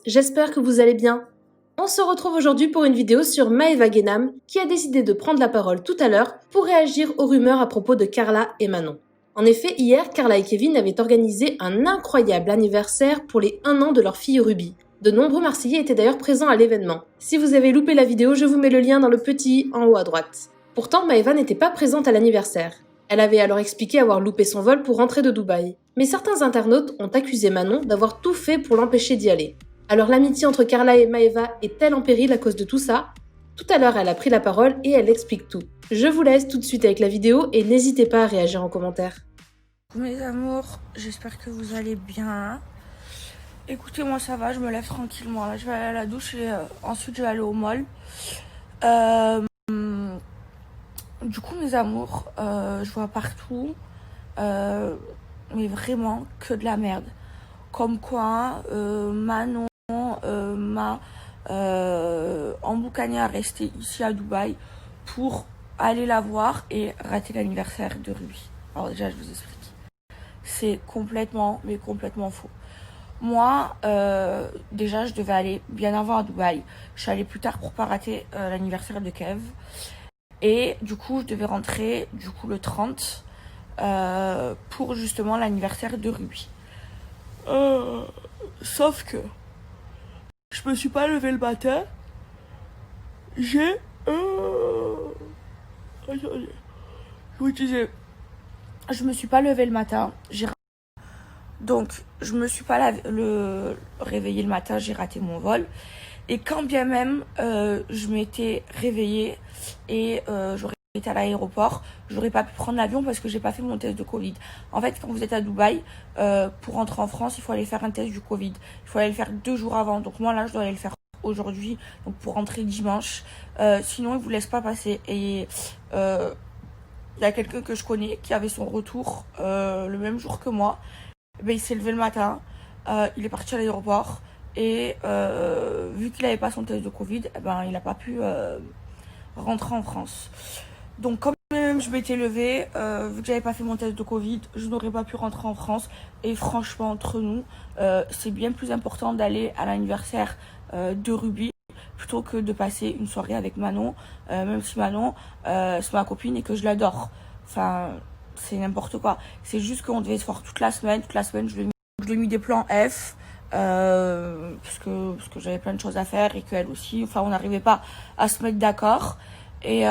j'espère que vous allez bien. On se retrouve aujourd'hui pour une vidéo sur Maeva Genam qui a décidé de prendre la parole tout à l'heure pour réagir aux rumeurs à propos de Carla et Manon. En effet, hier, Carla et Kevin avaient organisé un incroyable anniversaire pour les 1 an de leur fille Ruby. De nombreux Marseillais étaient d'ailleurs présents à l'événement. Si vous avez loupé la vidéo, je vous mets le lien dans le petit i en haut à droite. Pourtant, Maeva n'était pas présente à l'anniversaire. Elle avait alors expliqué avoir loupé son vol pour rentrer de Dubaï. Mais certains internautes ont accusé Manon d'avoir tout fait pour l'empêcher d'y aller. Alors l'amitié entre Carla et Maeva est-elle en péril à cause de tout ça? Tout à l'heure, elle a pris la parole et elle explique tout. Je vous laisse tout de suite avec la vidéo et n'hésitez pas à réagir en commentaire. Mes amours, j'espère que vous allez bien. Écoutez, moi ça va, je me lève tranquillement. Là, je vais aller à la douche et ensuite je vais aller au mall. Du coup, mes amours, je vois partout, mais vraiment que de la merde. Comme quoi, Manon m'a emboucané à rester ici à Dubaï pour aller la voir et rater l'anniversaire de Ruby. Alors déjà, je vous explique. C'est complètement, mais complètement faux. Moi, déjà, je devais aller bien avant à Dubaï. Je suis allée plus tard pour pas rater l'anniversaire de Kev. Et du coup, je devais rentrer le 30 pour justement l'anniversaire de Ruby. Sauf que je me suis pas levée le matin. Attendez. Je vous disais, je me suis pas levée le matin. Donc, je me suis pas réveillée le matin, j'ai raté mon vol. Et quand bien même je m'étais réveillée et j'aurais été à l'aéroport, j'aurais pas pu prendre l'avion parce que j'ai pas fait mon test de Covid. En fait, quand vous êtes à Dubaï, pour rentrer en France, il faut aller faire un test du Covid. Il faut aller le faire 2 jours avant. Donc moi là, je dois aller le faire aujourd'hui, donc pour rentrer dimanche. Sinon, ils vous laissent pas passer. Et il y a quelqu'un que je connais qui avait son retour le même jour que moi. Ben, il s'est levé le matin, il est parti à l'aéroport et vu qu'il n'avait pas son test de Covid, ben, il n'a pas pu rentrer en France. Donc comme même je m'étais levée, vu que j'avais pas fait mon test de Covid, je n'aurais pas pu rentrer en France. Et franchement, entre nous, c'est bien plus important d'aller à l'anniversaire de Ruby plutôt que de passer une soirée avec Manon, même si Manon, c'est ma copine et que je l'adore. Enfin, c'est n'importe quoi. C'est juste qu'on devait se voir toute la semaine. Toute la semaine, je lui ai mis des plans F. Parce que j'avais plein de choses à faire et qu'elle aussi. Enfin, on n'arrivait pas à se mettre d'accord. Et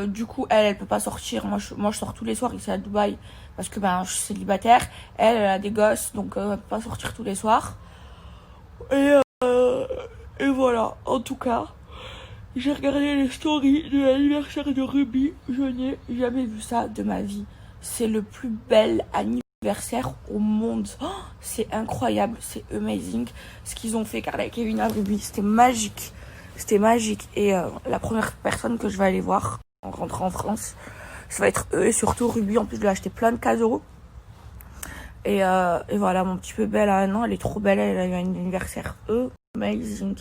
du coup, elle peut pas sortir. Moi, je sors tous les soirs ici à Dubaï parce que ben, je suis célibataire. Elle a des gosses, donc elle peut pas sortir tous les soirs. Et voilà, en tout cas. J'ai regardé les stories de l'anniversaire de Ruby. Je n'ai jamais vu ça de ma vie. C'est le plus bel anniversaire au monde. Oh, c'est incroyable, c'est amazing. Ce qu'ils ont fait, Carla et Kevin à Ruby, c'était magique. C'était magique. Et la première personne que je vais aller voir en rentrant en France, ça va être eux et surtout Ruby. En plus, je lui ai acheté plein de cadeaux. Et voilà, mon petit bébé, elle a 1 an, elle est trop belle. Elle a eu un anniversaire amazing.